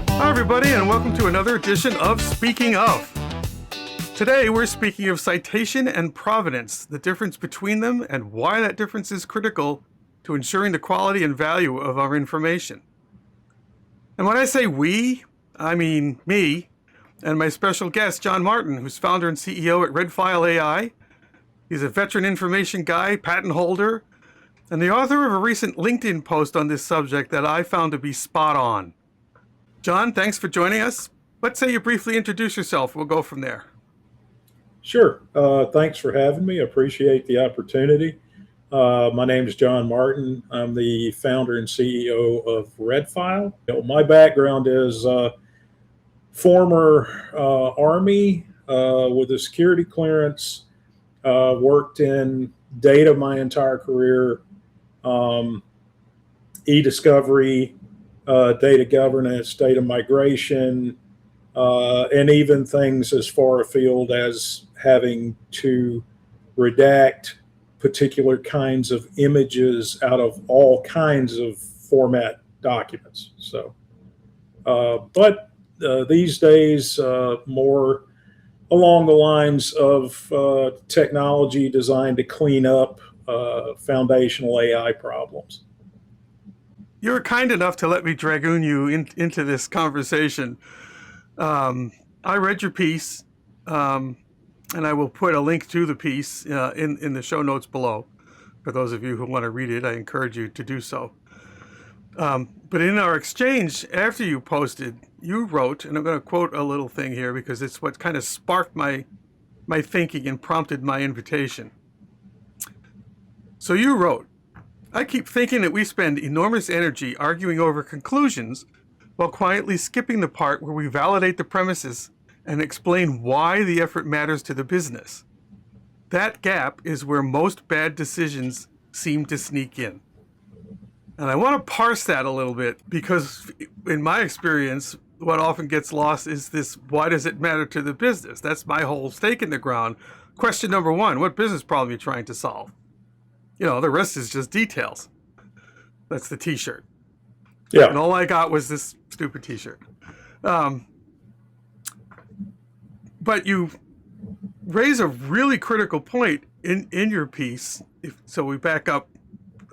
Hi, everybody, and welcome to another edition of Speaking Of. Today, we're speaking of citation and provenance, the difference between them, and why that difference is critical to ensuring the quality and value of our information. And when I say we, I mean me and my special guest, John Martin, who's founder and CEO at Redfile AI. He's a veteran information guy, patent holder, and the author of a recent LinkedIn post on this subject that I found to be spot on. John, thanks for joining us. Let's say you briefly introduce yourself. We'll go from there. Sure. Thanks for having me. I appreciate the opportunity. My name is John Martin. I'm the founder and CEO of Redfile. My background is former Army with a security clearance, worked in data my entire career, e-discovery, data governance, data migration, and even things as far afield as having to redact particular kinds of images out of all kinds of format documents. So, but these days, more along the lines of technology designed to clean up foundational AI problems. You were kind enough to let me dragoon you into this conversation. I read your piece, and I will put a link to the piece in the show notes below. For those of you who want to read it, I encourage you to do so. But in our exchange, after you posted, you wrote, and I'm going to quote a little thing here because it's what kind of sparked my thinking and prompted my invitation. So you wrote, "I keep thinking that we spend enormous energy arguing over conclusions while quietly skipping the part where we validate the premises and explain why the effort matters to the business. That gap is where most bad decisions seem to sneak in." And I want to parse that a little bit because in my experience, what often gets lost is this: why does it matter to the business? That's my whole stake in the ground. Question number one, what business problem are you trying to solve? The rest is just details. That's the t-shirt. Yeah. And all I got was this stupid t-shirt. But you raise a really critical point in your piece. So we back up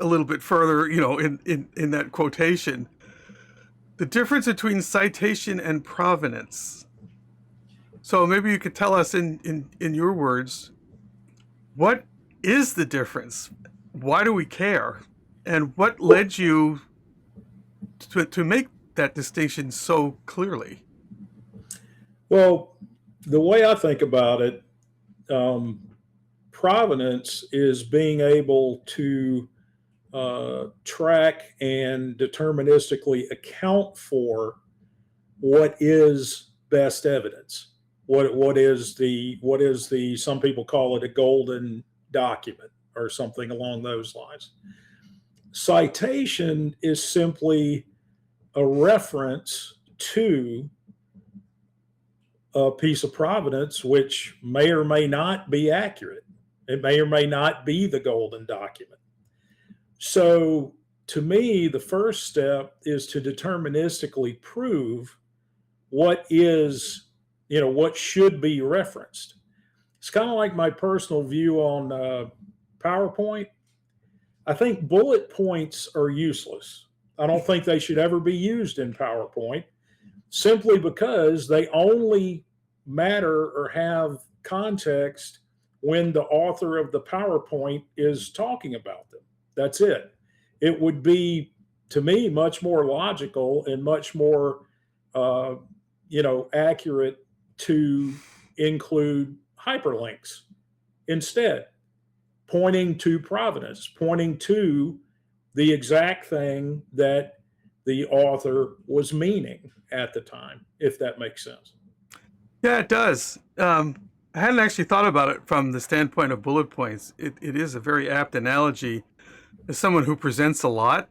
a little bit further, in that quotation. The difference between citation and provenance. So maybe you could tell us in your words, what is the difference? Why do we care? And what led you to make that distinction so clearly? Well, the way I think about it, provenance is being able to track and deterministically account for what is best evidence. What is the some people call it a golden document or something along those lines. Citation is simply a reference to a piece of provenance which may or may not be accurate. It may or may not be the golden document. So to me, the first step is to deterministically prove what should be referenced. It's kind of like my personal view on PowerPoint. I think bullet points are useless. I don't think they should ever be used in PowerPoint, simply because they only matter or have context when the author of the PowerPoint is talking about them. That's it. It would be, to me, much more logical and much more, accurate to include hyperlinks instead, pointing to provenance, pointing to the exact thing that the author was meaning at the time, if that makes sense. Yeah, it does. I hadn't actually thought about it from the standpoint of bullet points. It is a very apt analogy. As someone who presents a lot,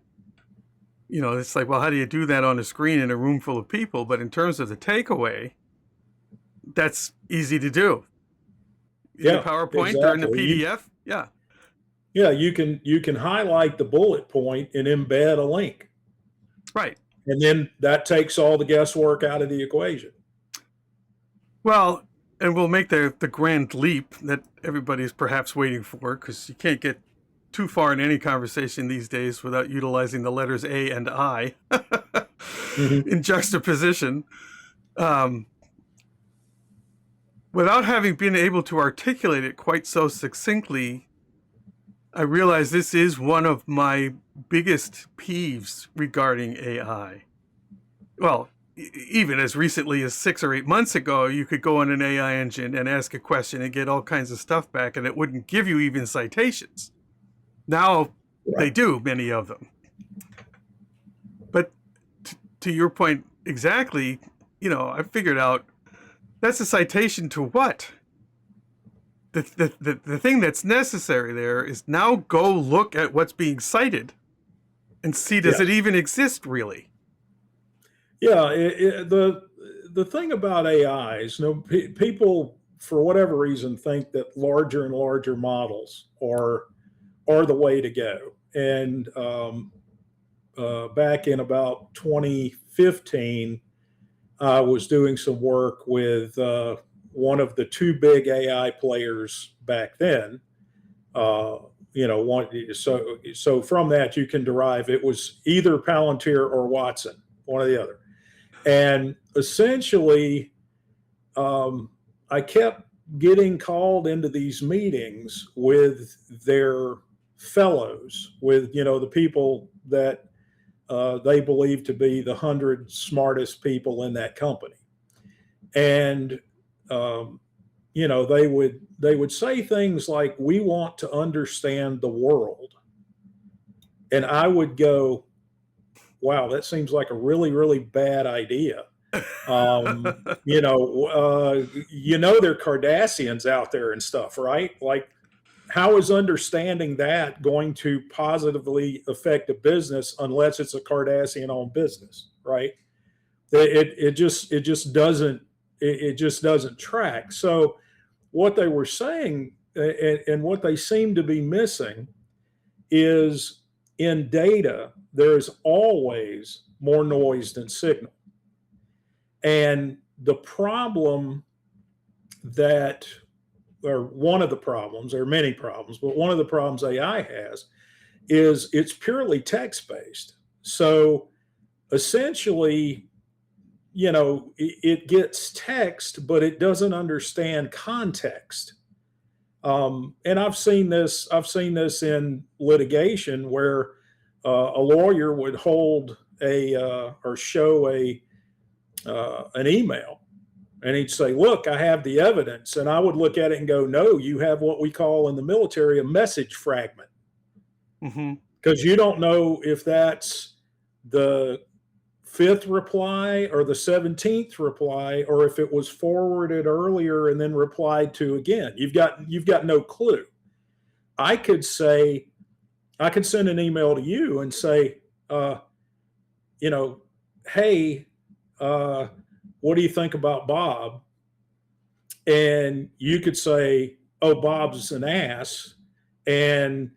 it's like, well, how do you do that on a screen in a room full of people? But in terms of the takeaway, that's easy to do. In the PowerPoint exactly. or in the PDF. Yeah. Yeah, you can highlight the bullet point and embed a link. Right. And then that takes all the guesswork out of the equation. Well, and we'll make the grand leap that everybody's perhaps waiting for, because you can't get too far in any conversation these days without utilizing the letters A and I Mm-hmm. in juxtaposition. Um, without having been able to articulate it quite so succinctly, I realize this is one of my biggest peeves regarding AI. Well, even as recently as 6 or 8 months ago, you could go on an AI engine and ask a question and get all kinds of stuff back, and it wouldn't give you even citations. Now they do, many of them. But to your point exactly, I figured out that's a citation to what? The thing that's necessary there is now go look at what's being cited and see, does it even exist really? Yeah, the thing about AI is, people for whatever reason think that larger and larger models are the way to go. And back in about 2015, I was doing some work with one of the two big AI players back then. So from that you can derive it was either Palantir or Watson, one or the other. And essentially, I kept getting called into these meetings with their fellows, with the people that they believe to be the 100 smartest people in that company, and they would say things like, "We want to understand the world," and I would go, "Wow, that seems like a really, really bad idea." They're Cardassians out there and stuff, right? Like, how is understanding that going to positively affect a business unless it's a Cardassian-owned business, right? It just doesn't track. So what they were saying, and what they seem to be missing, is in data there is always more noise than signal. And the problem that, or one of the problems, there are many problems, but one of the problems AI has is it's purely text based. So essentially, it gets text, but it doesn't understand context. And I've seen this in litigation where a lawyer would hold or show an email, and he'd say, "Look, I have the evidence," and I would look at it and go, "No, you have what we call in the military a message fragment," because you don't know if that's the 5th reply or the 17th reply, or if it was forwarded earlier and then replied to again. You've got no clue. I could send an email to you and say, "Hey, what do you think about Bob?" And you could say, "Oh, Bob's an ass." And,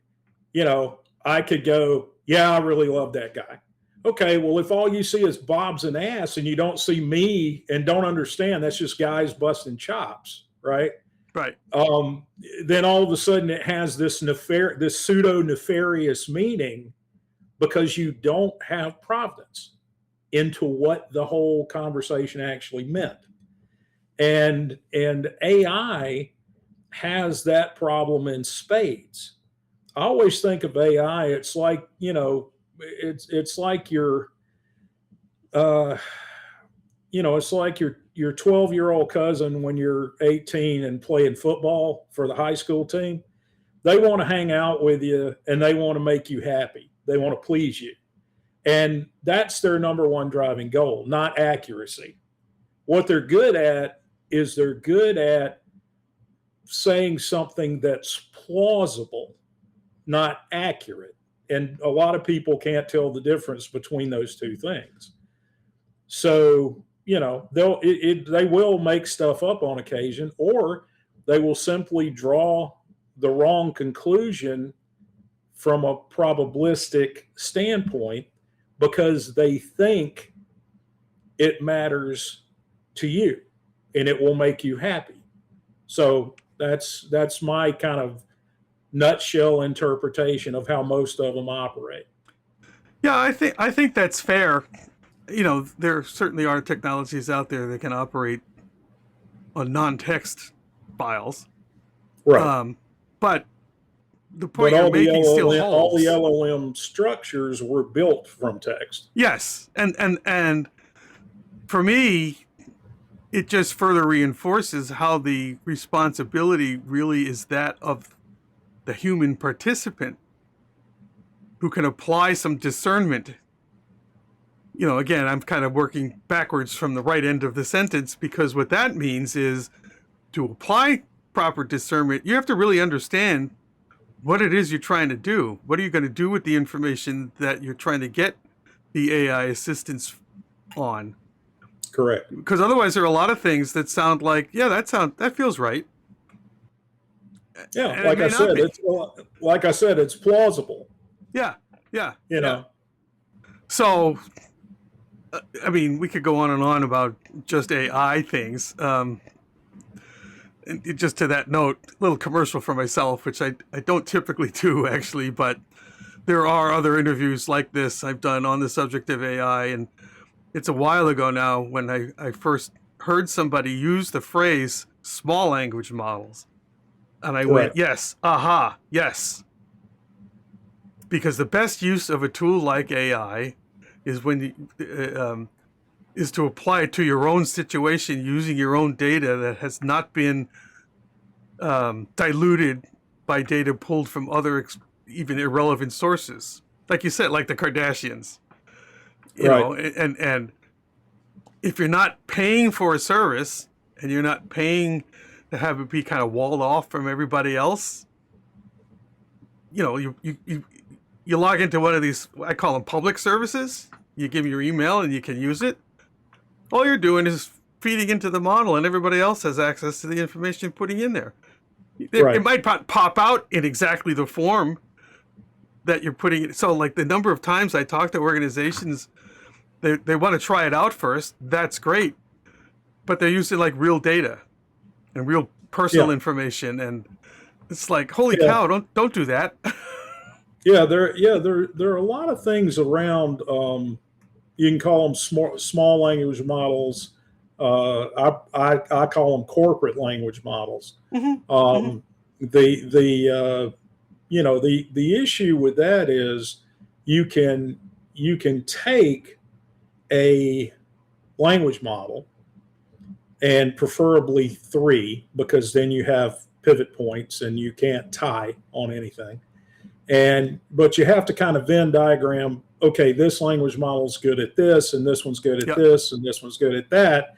I could go, "Yeah, I really love that guy." Okay, well, if all you see is Bob's an ass and you don't see me and don't understand that's just guys busting chops, right? Right. Then all of a sudden it has this pseudo nefarious meaning, because you don't have provenance into what the whole conversation actually meant. And AI has that problem in spades. I always think of AI, it's like, it's like it's like your 12-year-old cousin when you're 18 and playing football for the high school team. They want to hang out with you and they want to make you happy. They want to please you. And that's their number one driving goal, not accuracy. What they're good at is they're good at saying something that's plausible, not accurate. And a lot of people can't tell the difference between those two things. So, they will make stuff up on occasion, or they will simply draw the wrong conclusion from a probabilistic standpoint because they think it matters to you and it will make you happy. So that's my kind of nutshell interpretation of how most of them operate. Yeah, I think that's fair. There certainly are technologies out there that can operate on non-text files, Right. um, but the But point you're making still all the holds. LLM structures were built from text. Yes, and for me, it just further reinforces how the responsibility really is that of the human participant who can apply some discernment. Again, I'm kind of working backwards from the right end of the sentence, because what that means is to apply proper discernment, you have to really understand what it is you're trying to do. What are you going to do with the information that you're trying to get the AI assistance on? Correct. Because otherwise, there are a lot of things that sound like, yeah, that feels right, Yeah, and it may not be. like I said, it's plausible. Yeah, yeah, You yeah. know. So, I mean, we could go on and on about just AI things. And just to that note, a little commercial for myself, which I don't typically do actually, but there are other interviews like this I've done on the subject of AI, and it's a while ago now when I first heard somebody use the phrase small language models. And I went, Right. yes, aha, yes. Because the best use of a tool like AI is is to apply it to your own situation using your own data that has not been diluted by data pulled from other even irrelevant sources. Like you said, like the Kardashians. Right. And if you're not paying for a service and you're not paying to have it be kind of walled off from everybody else, you log into one of these, I call them public services. You give your email and you can use it. All you're doing is feeding into the model, and everybody else has access to the information you're putting in there. It Right. might pop out in exactly the form that you're putting it. So, like the number of times I talk to organizations, they want to try it out first. That's great, but they're using like real data and real personal Yeah. information, and it's like, holy Yeah. cow, don't do that. There are a lot of things around. You can call them small language models. I call them corporate language models. Mm-hmm. Mm-hmm. The issue with that is you can take a language model, and preferably three, because then you have pivot points and you can't tie on anything. But you have to kind of Venn diagram, okay, this language model is good at this, and this one's good at Yep. this, and this one's good at that.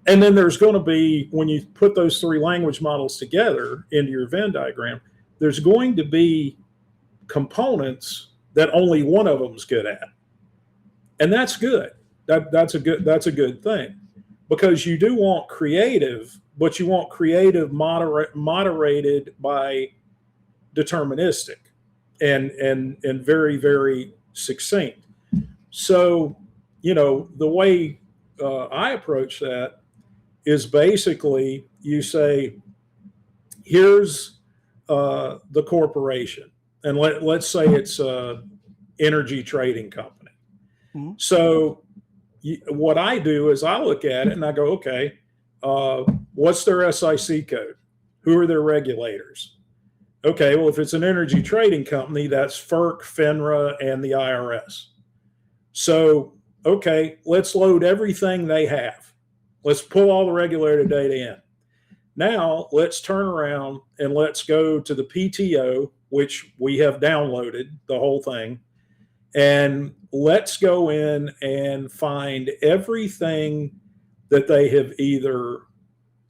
And then there's going to be, when you put those three language models together into your Venn diagram, there's going to be components that only one of them is good at. And that's good. That's a good thing, because you do want creative, but you want creative moderated by deterministic and very, very succinct. So, the way I approach that is basically you say, here's the corporation, and let's say it's a energy trading company. Mm-hmm. So what I do is I look at it and I go, okay, what's their SIC code? Who are their regulators? Okay, well, if it's an energy trading company, that's FERC, FINRA, and the IRS. So, okay, let's load everything they have. Let's pull all the regulator data in. Now, let's turn around and let's go to the PTO, which we have downloaded the whole thing, and let's go in and find everything that they have either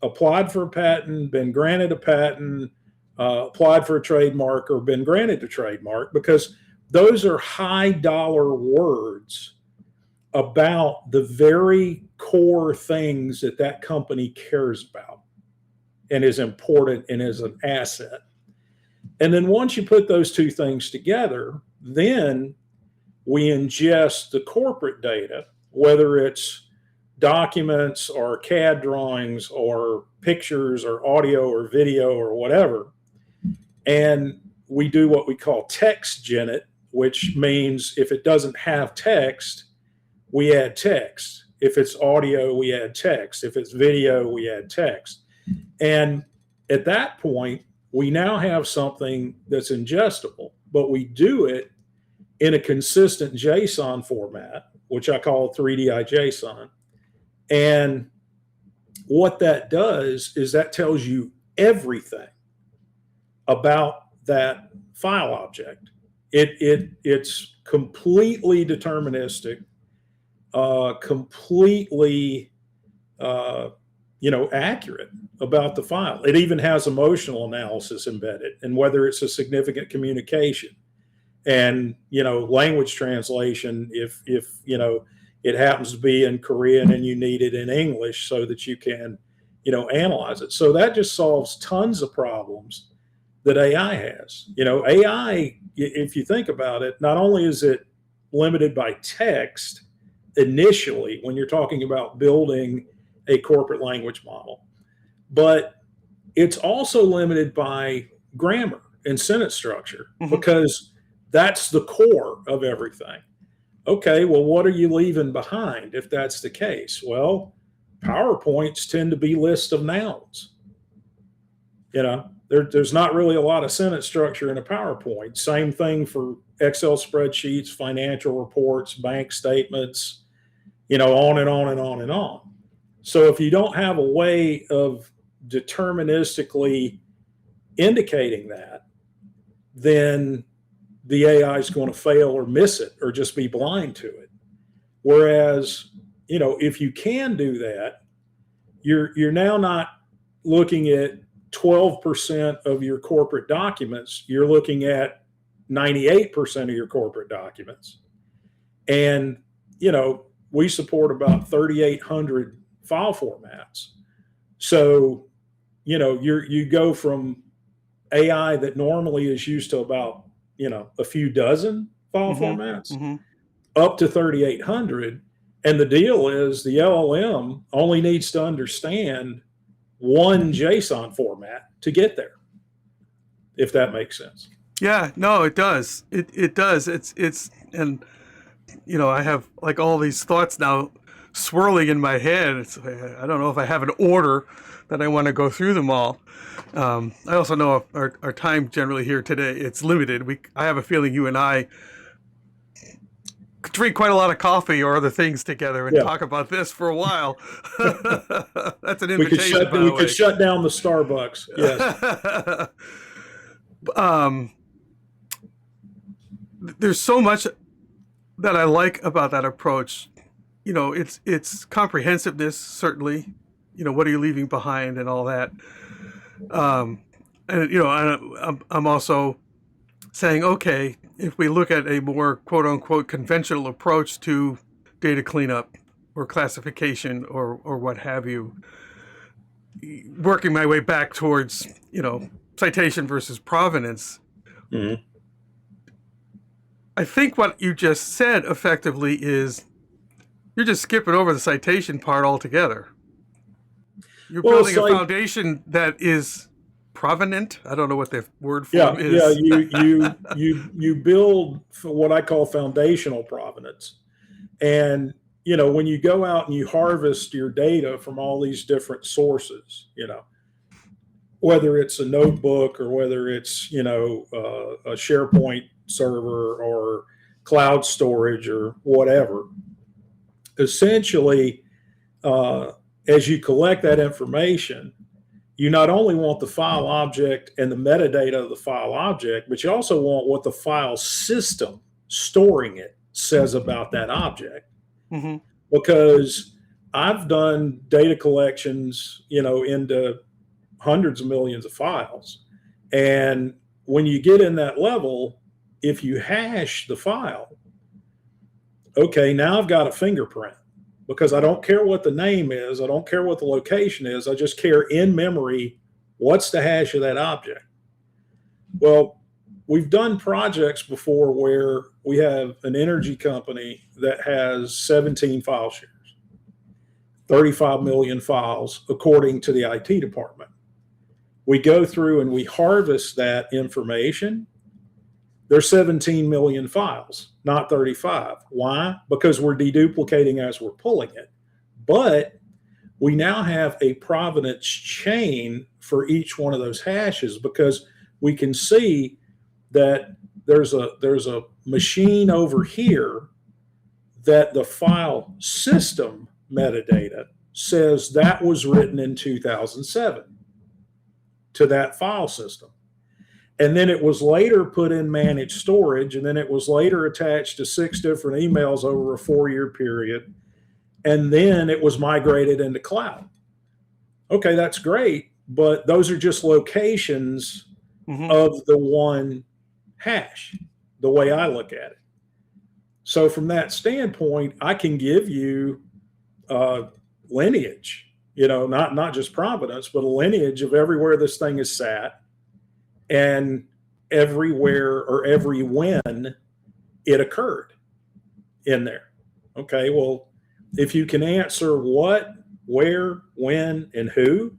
applied for a patent, been granted a patent, applied for a trademark, or been granted a trademark, because those are high dollar words about the very core things that company cares about and is important and is an asset. And then once you put those two things together, then we ingest the corporate data, whether it's documents or CAD drawings or pictures or audio or video or whatever. And we do what we call text gen it, which means if it doesn't have text, we add text. If it's audio, we add text. If it's video, we add text. And at that point, we now have something that's ingestible, but we do it in a consistent JSON format, which I call 3DI JSON. And what that does is that tells you everything about that file object. It's completely deterministic, completely accurate about the file. It even has emotional analysis embedded, and whether it's a significant communication, and language translation if it happens to be in Korean and you need it in English so that you can analyze it. So that just solves tons of problems that AI has. AI, if you think about it, not only is it limited by text initially when you're talking about building a corporate language model, but it's also limited by grammar and sentence structure, because that's the core of everything. Okay, well, what are you leaving behind if that's the case? Well, PowerPoints tend to be lists of nouns. There's not really a lot of sentence structure in a PowerPoint. Same thing for Excel spreadsheets, financial reports, bank statements, on and on and on and on. So if you don't have a way of deterministically indicating that, then the AI is going to fail or miss it or just be blind to it. Whereas, if you can do that, you're now not looking at 12% of your corporate documents. You're looking at 98% of your corporate documents. And, we support about 3,800 file formats. So, you go from AI that normally is used to about, a few dozen file formats up to 3,800. And the deal is the LLM only needs to understand one JSON format to get there, if that makes sense. Yeah, no, it does. It does. And I have like all these thoughts now swirling in my head. I don't know if I have an order that I want to go through them all. I also know our time generally here today, it's limited. I have a feeling you and I could drink quite a lot of coffee or other things together and talk about this for a while. That's an invitation. We could shut down the Starbucks. Yes. There's so much that I like about that approach. It's comprehensiveness, certainly. What are you leaving behind and all that. And I'm also saying, okay, if we look at a more quote unquote conventional approach to data cleanup or classification or what have you, working my way back towards, citation versus provenance. Mm-hmm. I think what you just said effectively is you're just skipping over the citation part altogether. You're building a foundation that is provenant. I don't know what the word form is. Yeah, you build what I call foundational provenance. And, when you go out and you harvest your data from all these different sources, whether it's a notebook or whether it's, a SharePoint server or cloud storage or whatever, essentially, as you collect that information, you not only want the file object and the metadata of the file object, but you also want what the file system storing it says about that object. Mm-hmm. Because I've done data collections, into hundreds of millions of files. And when you get in that level, if you hash the file, okay, now I've got a fingerprint. Because I don't care what the name is, I don't care what the location is, I just care in memory what's the hash of that object. Well, we've done projects before where we have an energy company that has 17 file shares, 35 million files, according to the IT department. We go through and we harvest that information. There's 17 million files, not 35. Why? Because we're deduplicating as we're pulling it. But we now have a provenance chain for each one of those hashes, because we can see that there's a machine over here that the file system metadata says that was written in 2007 to that file system. And then it was later put in managed storage, and then it was later attached to 6 different emails over a 4-year period. And then it was migrated into cloud. Okay, that's great, but those are just locations of the one hash, the way I look at it. So from that standpoint, I can give you lineage, not just provenance, but a lineage of everywhere this thing is sat and everywhere or every when it occurred in there. Okay, well, if you can answer what, where, when, and who,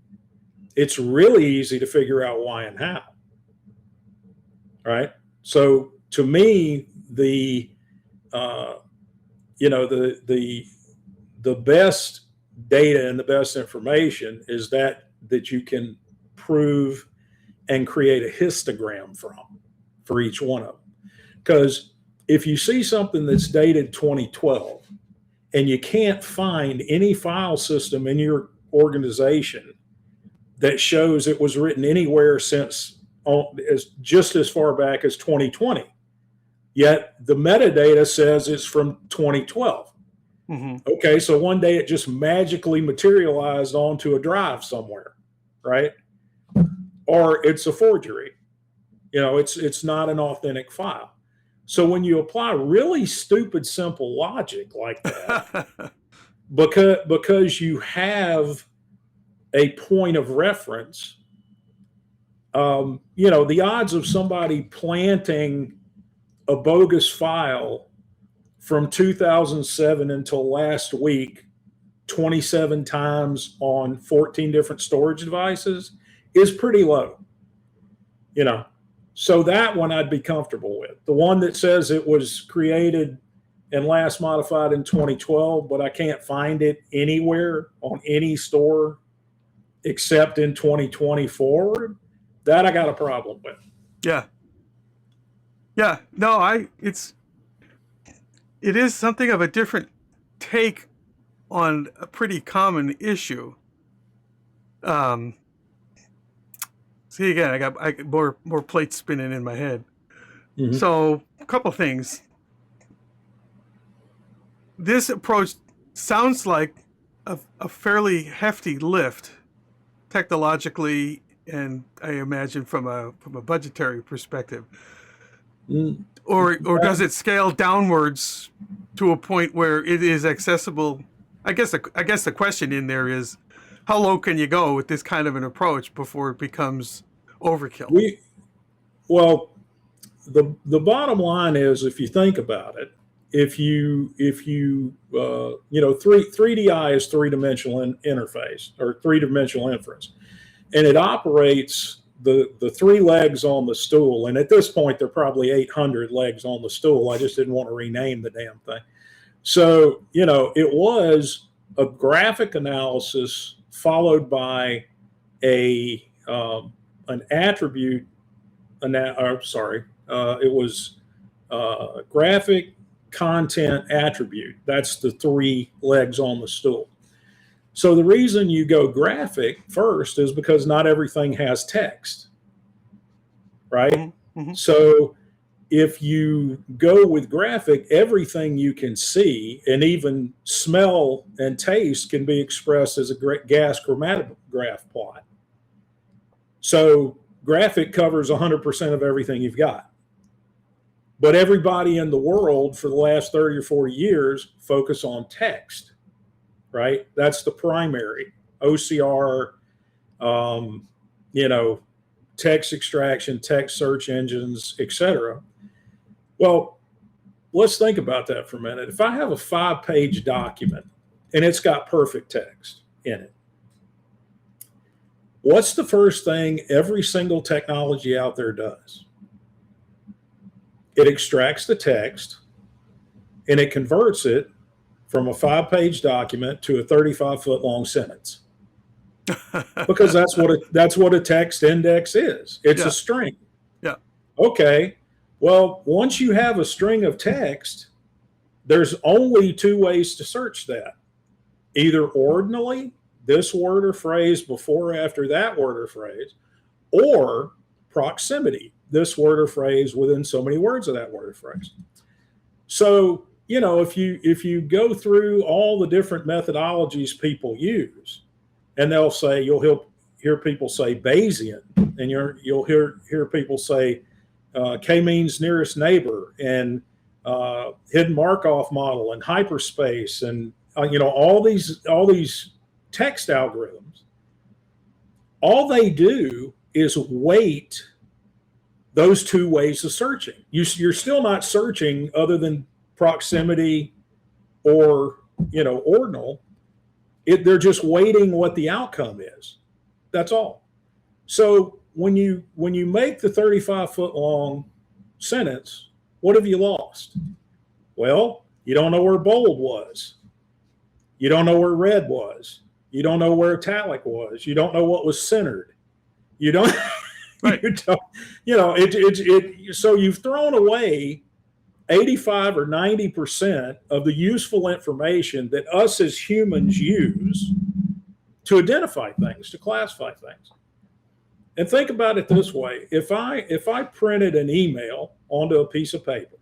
it's really easy to figure out why and how. Right? So to me, the best data and the best information is that you can prove and create a histogram from for each one of them. Because if you see something that's dated 2012 and you can't find any file system in your organization that shows it was written anywhere since just as far back as 2020, yet the metadata says it's from 2012. Okay, so one day it just magically materialized onto a drive somewhere, right? Or it's a forgery. It's not an authentic file. So when you apply really stupid, simple logic like that, because you have a point of reference, the odds of somebody planting a bogus file from 2007 until last week 27 times on 14 different storage devices is pretty low. So that one I'd be comfortable with. The one that says it was created and last modified in 2012, but I can't find it anywhere on any store except in 2020 forward, that I got a problem with. Yeah. No, it is something of a different take on a pretty common issue. See, again, I got more plates spinning in my head. Mm-hmm. So, a couple things. This approach sounds like a fairly hefty lift technologically, and I imagine from a budgetary perspective. Or does it scale downwards to a point where it is accessible? I guess the question in there is, how low can you go with this kind of an approach before it becomes overkill? The bottom line is, if you think about it, if you 3DI is three-dimensional interface or three-dimensional inference, and it operates the 3 legs on the stool, and at this point there are probably 800 legs on the stool. I just didn't want to rename the damn thing. So it was a graphic analysis followed by an attribute. It was graphic content attribute. That's the 3 legs on the stool. So the reason you go graphic first is because not everything has text, right? Mm-hmm. So if you go with graphic, everything you can see and even smell and taste can be expressed as a gas chromatograph plot. So graphic covers 100% of everything you've got. But everybody in the world for the last 30 or 40 years focus on text, right? That's the primary OCR, text extraction, text search engines, etc. Well, let's think about that for a minute. If I have a 5-page document and it's got perfect text in it, what's the first thing every single technology out there does? It extracts the text and it converts it from a 5-page document to a 35-foot long sentence. Because that's what a text index is. It's a string. Yeah. Okay. Well, once you have a string of text, there's only 2 ways to search that. Either ordinally, this word or phrase before or after that word or phrase, or proximity, this word or phrase within so many words of that word or phrase. So, if you go through all the different methodologies people use, and they'll say, you'll hear people say Bayesian, and you'll hear people say k-means nearest neighbor, and hidden Markov model, and hyperspace, and all these text algorithms. All they do is weight those 2 ways of searching. You're still not searching other than proximity or ordinal. They're just weighting what the outcome is. That's all. So when you make the 35-foot long sentence, what have you lost? Well, you don't know where bold was. You don't know where red was. You don't know where italic was. You don't know what was centered. You don't. Right. So you've thrown away 85 or 90% of the useful information that us as humans use to identify things, to classify things. And think about it this way. If I printed an email onto a piece of paper,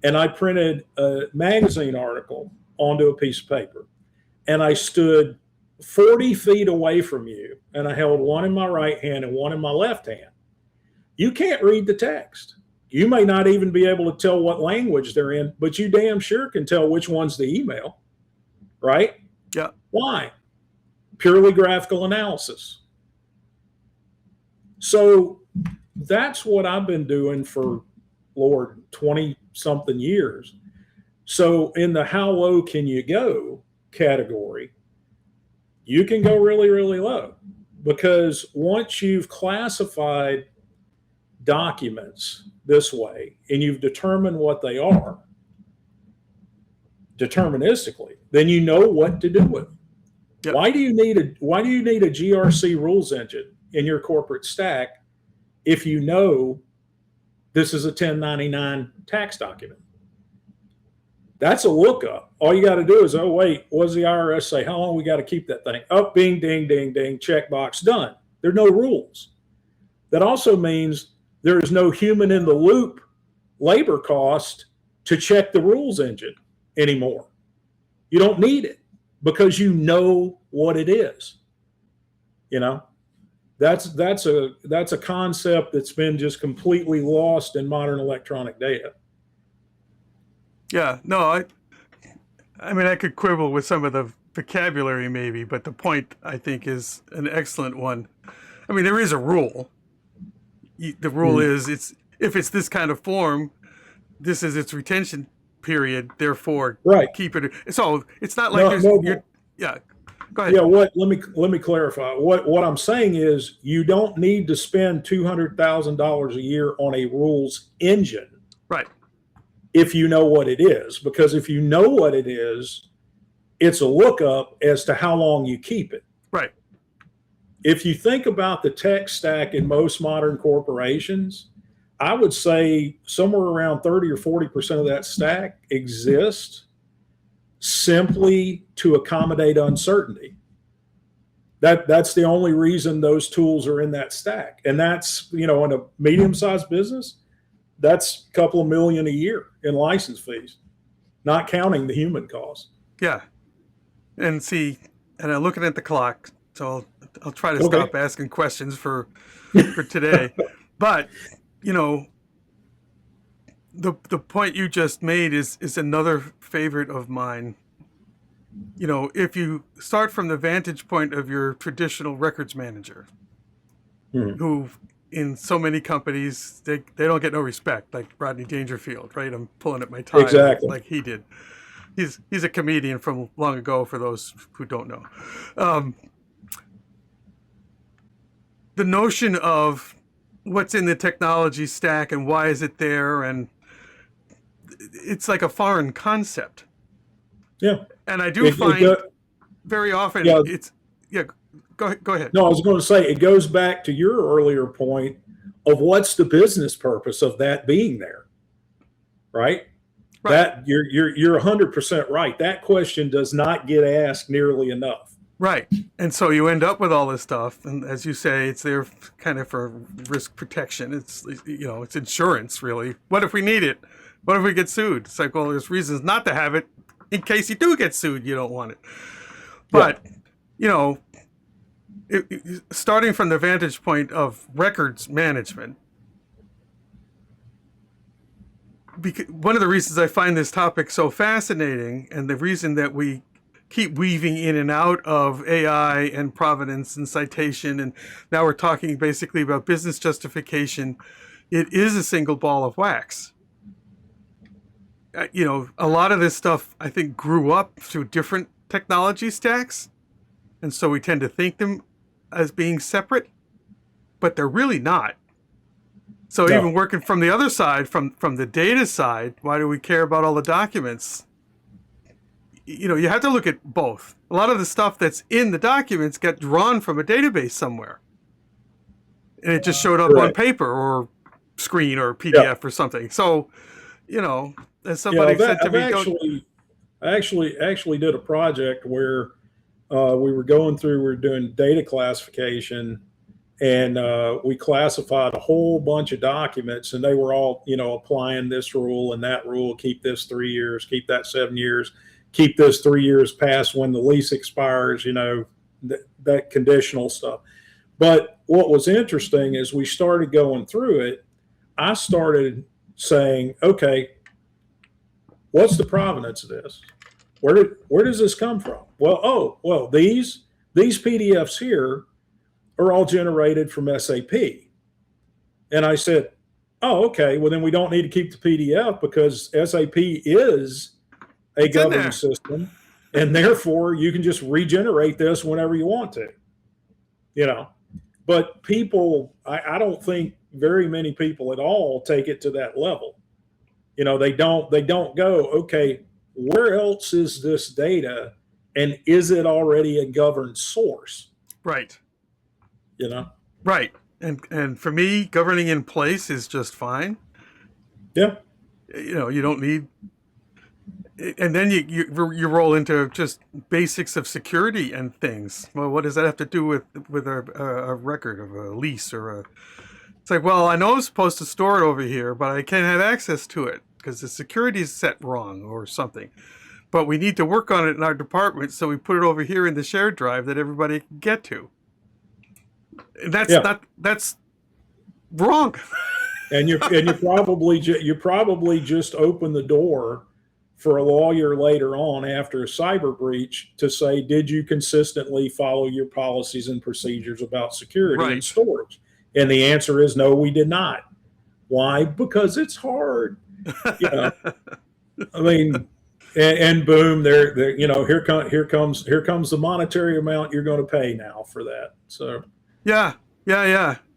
and I printed a magazine article onto a piece of paper, and I stood 40 feet away from you, and I held one in my right hand and one in my left hand, you can't read the text. You may not even be able to tell what language they're in, but you damn sure can tell which one's the email, right? Yeah. Why? Purely graphical analysis. So that's what I've been doing for, Lord, 20-something years. So in the how low can you go category, you can go really, really low, because once you've classified documents this way and you've determined what they are deterministically, then you know what to do with them. Yep. Why do you need a GRC rules engine in your corporate stack if you know this is a 1099 tax document? That's a lookup. All you got to do is, oh, wait, what does the IRS say? How long we got to keep that thing? Oh, bing, ding, ding, ding, checkbox, done. There are no rules. That also means there is no human in the loop labor cost to check the rules engine anymore. You don't need it because you know what it is. That's a concept that's been just completely lost in modern electronic data. Yeah, no, I mean, I could quibble with some of the vocabulary maybe, but the point I think is an excellent one. I mean, there is a rule. The rule is if it's this kind of form, this is its retention period. Therefore, right. Keep it. So it's not like yeah. Go ahead. Yeah. Let me clarify. What I'm saying is you don't need to spend $200,000 a year on a rules engine. Right. If you know what it is, because if you know what it is, it's a lookup as to how long you keep it. Right. If you think about the tech stack in most modern corporations, I would say somewhere around 30 or 40% of that stack exists simply to accommodate uncertainty. That's the only reason those tools are in that stack. And that's, in a medium-sized business, that's a couple of million a year in license fees, not counting the human cost. Yeah. And I'm looking at the clock, so I'll try to stop asking questions for today. But, the point you just made is another favorite of mine. If you start from the vantage point of your traditional records manager, Mhm. who in so many companies, they don't get no respect, like Rodney Dangerfield, right? I'm pulling at my tie Exactly. like he did. He's a comedian from long ago, for those who don't know. Um, the notion of what's in the technology stack and why is it there, and it's like a foreign concept. Yeah. And I do It find go, very often yeah. it's yeah. Go ahead. No, I was going to say it goes back to your earlier point of what's the business purpose of that being there, right? Right. That you're 100% right. That question does not get asked nearly enough. Right. And so you end up with all this stuff, and as you say, it's there kind of for risk protection. It's insurance, really. What if we need it? What if we get sued? It's like, well, there's reasons not to have it in case you do get sued. You don't want it. Yeah. But you know, starting from the vantage point of records management, one of the reasons I find this topic so fascinating, and the reason that we keep weaving in and out of AI and provenance and citation, and now we're talking basically about business justification, it is a single ball of wax. A lot of this stuff, I think, grew up through different technology stacks, and so we tend to think them as being separate, but they're really not. So No. even working from the other side, from the data side, why do we care about all the documents? You have to look at both. A lot of the stuff that's in the documents got drawn from a database somewhere, and it just showed up on Correct. paper or screen or Yeah. PDF or something. So, as Yeah. somebody said to I've me, actually did a project where we were doing data classification, and we classified a whole bunch of documents, and they were all, applying this rule and that rule, keep this 3 years, keep that 7 years, keep this 3 years past when the lease expires, that conditional stuff. But what was interesting is we started going through it. I started saying, okay, what's the provenance of this? Where does this come from? Well, these PDFs here are all generated from SAP. And I said, oh, okay, well then we don't need to keep the PDF because SAP is a It's in there. governed system, and therefore you can just regenerate this whenever you want to. But people, I don't think very many people at all take it to that level. They don't go, okay, where else is this data, and is it already a governed source? right, You know? right, and for me, governing in place is just fine. Yeah. You don't need, and then you roll into just basics of security and things. Well, what does that have to do with a record of a lease or a? It's like, well, I know I'm supposed to store it over here, but I can't have access to it because the security is set wrong or something. But we need to work on it in our department, so we put it over here in the shared drive that everybody can get to. And that's wrong. And you probably just open the door for a lawyer later on after a cyber breach to say, did you consistently follow your policies and procedures about security and Right. storage? And the answer is no, we did not. Why? Because it's hard. I mean, and boom, there, here comes the monetary amount you're going to pay now for that. So Yeah.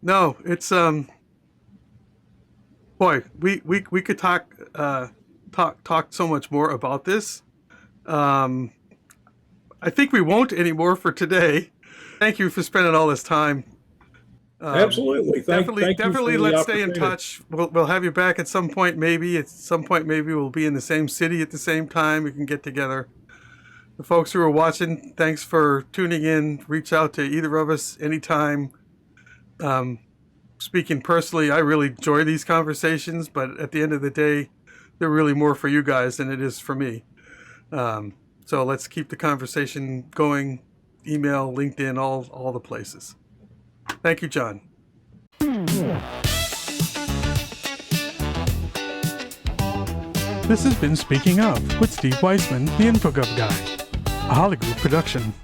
No, it's boy, we could talk so much more about this. I think we won't anymore for today. Thank you for spending all this time. Absolutely. Definitely. Let's stay in touch. We'll have you back at some point. Maybe we'll be in the same city at the same time. We can get together. The folks who are watching, thanks for tuning in. Reach out to either of us anytime. Speaking personally, I really enjoy these conversations, but at the end of the day, they're really more for you guys than it is for me. So let's keep the conversation going. Email, LinkedIn, all the places. Thank you, John. This has been Speaking Of with Steve Weissman, the InfoGov guy, a Holly Group production.